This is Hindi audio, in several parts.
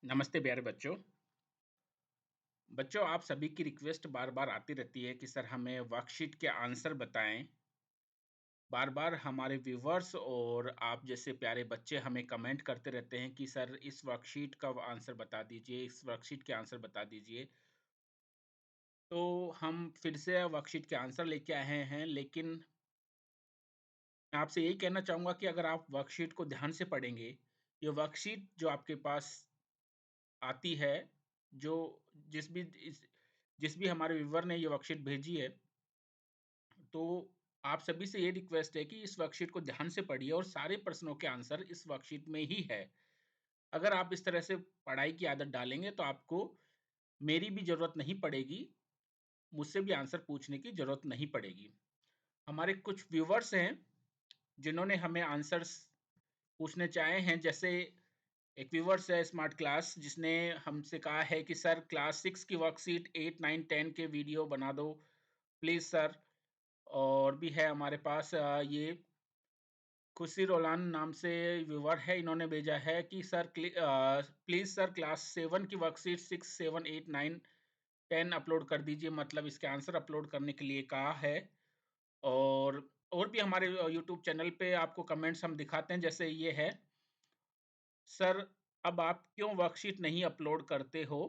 नमस्ते प्यारे बच्चों। बच्चों, आप सभी की रिक्वेस्ट बार-बार आती रहती है कि सर हमें वर्कशीट के आंसर बताएँ। बार-बार हमारे व्यूअर्स और आप जैसे प्यारे बच्चे हमें कमेंट करते रहते हैं कि सर इस वर्कशीट का आंसर बता दीजिए, इस वर्कशीट के आंसर बता दीजिए। तो हम फिर से वर्कशीट के आंसर लेके आए हैं, लेकिन मैं आपसे यही कहना चाहूँगा कि अगर आप वर्कशीट को ध्यान से पढ़ेंगे, ये वर्कशीट जो आपके पास आती है, जो जिस भी इस जिस भी हमारे व्यूअर ने ये वर्कशीट भेजी है, तो आप सभी से ये रिक्वेस्ट है कि इस वर्कशीट को ध्यान से पढ़िए और सारे प्रश्नों के आंसर इस वर्कशीट में ही है। अगर आप इस तरह से पढ़ाई की आदत डालेंगे तो आपको मेरी भी ज़रूरत नहीं पड़ेगी, मुझसे भी आंसर पूछने की ज़रूरत नहीं पड़ेगी। हमारे कुछ व्यूअर्स हैं, जिन्होंने हमें आंसर्स पूछने चाहे हैं, जैसे एक व्यूअर्स है स्मार्ट क्लास, जिसने हमसे कहा है कि सर क्लास 6 की वर्कशीट 8, 9, 10 के वीडियो बना दो, प्लीज़ सर। और भी है हमारे पास ये खुशी रोलान नाम से व्यूअर है, इन्होंने भेजा है कि सर प्लीज़ सर क्लास 7 की वर्कशीट 6, 7, 8, 9, 10 अपलोड कर दीजिए, मतलब इसके आंसर अपलोड करने के लिए कहा है। और और भी हमारे यूट्यूब चैनल पे आपको कमेंट्स हम दिखाते हैं, जैसे ये है, सर अब आप क्यों वर्कशीट नहीं अपलोड करते हो?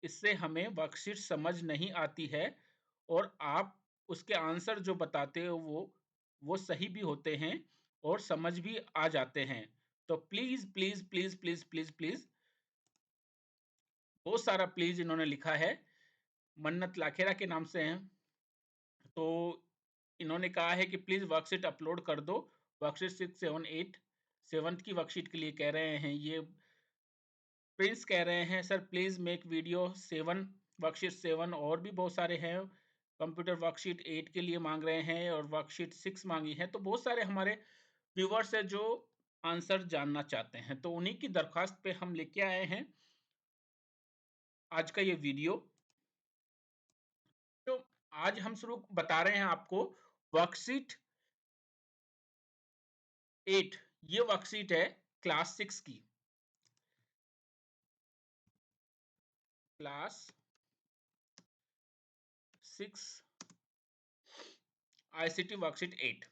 इससे हमें वर्कशीट समझ नहीं आती है और आप उसके आंसर जो बताते हो वो सही भी होते हैं और समझ भी आ जाते हैं। तो please, please, please, please, please, please, बहुत सारा प्लीज़ इन्होंने लिखा है, मन्नत लाखेरा के नाम से हैं। तो इन्होंने कहा है कि प्लीज़ वर्कशीट अपलोड कर दो। वर्कशीट 6, 7, 8 7th की वर्कशीट के लिए कह रहे हैं ये। प्रिंस कह रहे हैं sir please make video 7 worksheet 7, और भी बहुत सारे हैं। कंप्यूटर वर्कशीट 8 के लिए माँग रहे हैं और वर्कशीट 6 माँगी है। तो बहुत सारे हमारे व्यूअर्स हैं जो आंसर जानना चाहते हैं। तो उन्हीं की दरख्वास्त पे हम लेके आए हैं आज का ये वीडियो। तो आज हम शुरू बता रहे हैं आपको वर्कशीट 8, ये वर्कशीट है क्लास 6 की। Class 6 ICT worksheet 8।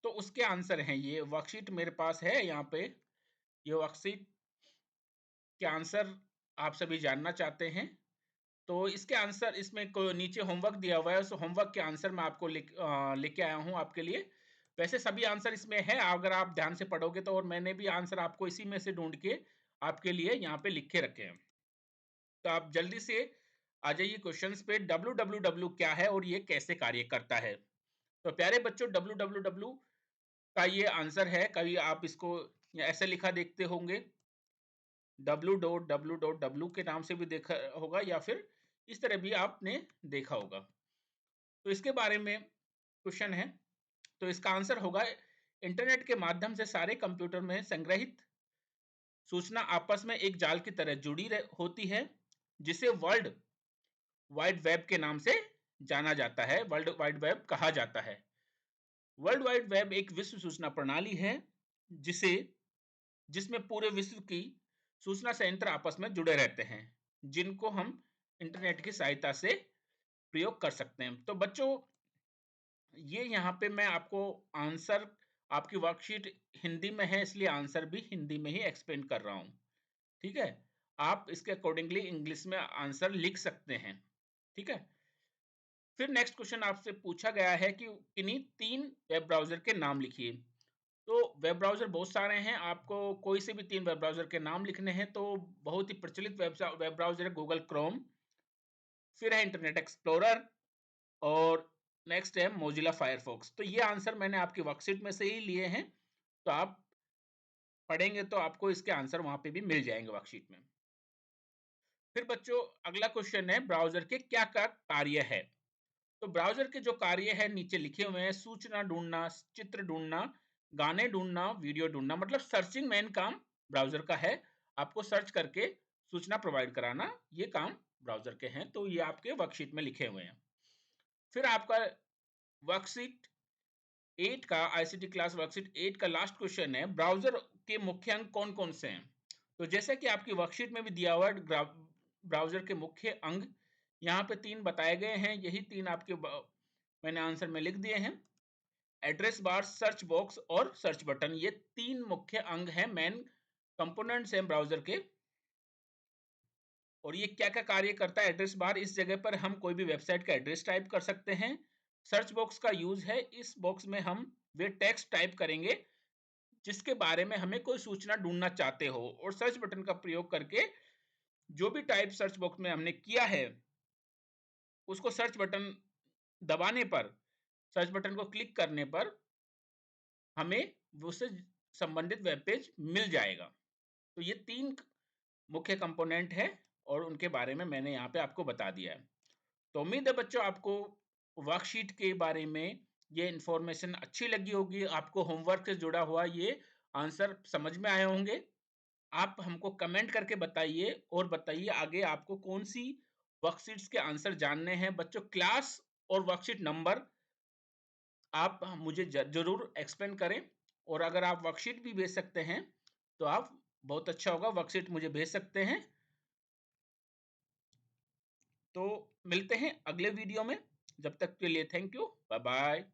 तो उसके आंसर हैं, ये वर्कशीट मेरे पास है यहाँ पे। ये वर्कशीट के आंसर आप सभी जानना चाहते हैं, तो इसके आंसर इसमें नीचे होमवर्क दिया हुआ है, उस होमवर्क के आंसर मैं आपको लेके आया हूँ आपके लिए। वैसे सभी आंसर इसमें है, अगर आप ध्यान से पढ़ोगे तो, और मैंने भी आंसर आपको इसी में से ढूंढ के आपके लिए यहाँ पे लिख के रखे हैं। तो आप जल्दी से आ जाइए क्वेश्चंस पे। www क्या है और ये कैसे कार्य करता है? तो प्यारे बच्चों, www का ये आंसर है। कभी आप इसको ऐसे लिखा देखते होंगे, www के नाम से भी देखा होगा, या फिर इस तरह भी आपने देखा होगा। तो इसके बारे में क्वेश्चन है, तो इसका आंसर होगा, इंटरनेट के माध्यम से सारे कंप्यूटर में संग्रहित सूचना आपस में एक जाल की तरह जुड़ी होती है, जिसे वर्ल्ड वाइड वेब के नाम से जाना जाता है, वर्ल्ड वाइड वेब कहा जाता है। वर्ल्ड वाइड वेब एक विश्व सूचना प्रणाली है, जिसे जिसमें पूरे विश्व की सूचना संयंत्र आपस में जुड़े रहते हैं, जिनको हम इंटरनेट की सहायता से प्रयोग कर सकते हैं। तो बच्चों, ये यहाँ पे मैं आपको आंसर, आपकी वर्कशीट हिंदी में है, इसलिए आंसर भी हिंदी में ही एक्सप्लेन कर रहा हूँ। ठीक है? आप इसके अकॉर्डिंगली इंग्लिश में आंसर लिख सकते हैं। ठीक है? फिर नेक्स्ट क्वेश्चन आपसे पूछा गया है कि किन्हीं 3 वेब ब्राउज़र के नाम लिखिए। तो वेब ब्राउज़र बहुत सारे हैं, आपको कोई से भी 3 वेब ब्राउज़र के नाम लिखने हैं। तो बहुत ही प्रचलित वेब ब्राउज़र है गूगल क्रोम, फिर है इंटरनेट एक्सप्लोरर, और नेक्स्ट है मोज़िला फायरफॉक्स। तो ये आंसर मैंने आपकी वर्कशीट में से ही लिए हैं, तो आप पढ़ेंगे तो आपको इसके आंसर वहाँ पे भी मिल जाएँगे वर्कशीट में। फिर बच्चों, अगला क्वेश्चन है, ब्राउज़र के क्या-क्या कार्य है? तो ब्राउज़र के जो कार्य है नीचे लिखे हुए हैं, सूचना ढूँढना, चित्र ढूँढना, गाने ढूँढना, वीडियो ढूँढना, मतलब सर्चिंग मेन काम ब्राउज़र का है। आपको सर्च करके सूचना प्रोवाइड कराना, ये काम ब्राउज़र के हैं। तो ये आपके वर्कशीट में लिखे हुए हैं। फिर आपका वर्कशीट 8 का, आईसीटी क्लास वर्कशीट 8 का लास्ट क्वेश्चन है, ब्राउज़र के मुख्य अंग कौन-कौन से हैं? तो जैसा कि आपकी वर्कशीट में भी दिया हुआ है ब्राउज़र के मुख्य अंग यहाँ पे 3 बताए गए हैं, यही 3 आपके ब मैंने आंसर में लिख दिए हैं। एड्रेस बार, सर्च बॉक्स और सर्च बटन, ये 3 मुख्य अंग हैं, मेन कंपोनेंट्स हैं ब्राउज़र के। और ये क्या-क्या कार्य करता है एड्रेस बार, इस जगह पर हम कोई भी वेबसाइट का एड्रेस टाइप कर सकते हैं। सर्च बॉक्स का यूज़ है, इस बॉक्स में हम वे टेक्स्ट टाइप करेंगे जिसके बारे में हमें कोई सूचना ढूँढना चाहते हो, और सर्च बटन का प्रयोग करके जो भी टाइप सर्च बॉक्स में हमने किया है, उसको सर्च बटन दबाने पर, सर्च बटन को क्लिक करने पर हमें उससे संबंधित वेब पेज मिल जाएगा। तो ये 3 मुख्य कंपोनेंट हैं और उनके बारे में मैंने यहाँ पे आपको बता दिया है। तो उम्मीद है बच्चों आपको वर्कशीट के बारे में ये इन्फॉर्मेशन अच्छी लगी होगी, आपको होमवर्क से जुड़ा हुआ ये आंसर समझ में आए होंगे। आप हमको कमेंट करके बताइए और बताइए आगे आपको कौन-सी वर्कशीट्स के आंसर जानने हैं। बच्चों क्लास और वर्कशीट नंबर आप मुझे ज़रूर एक्सप्लेन करें, और अगर आप वर्कशीट भी भेज सकते हैं, तो आप बहुत अच्छा होगा, वर्कशीट मुझे भेज सकते हैं। तो मिलते हैं अगले वीडियो में, जब तक के लिए थैंक यू, बाय बाय।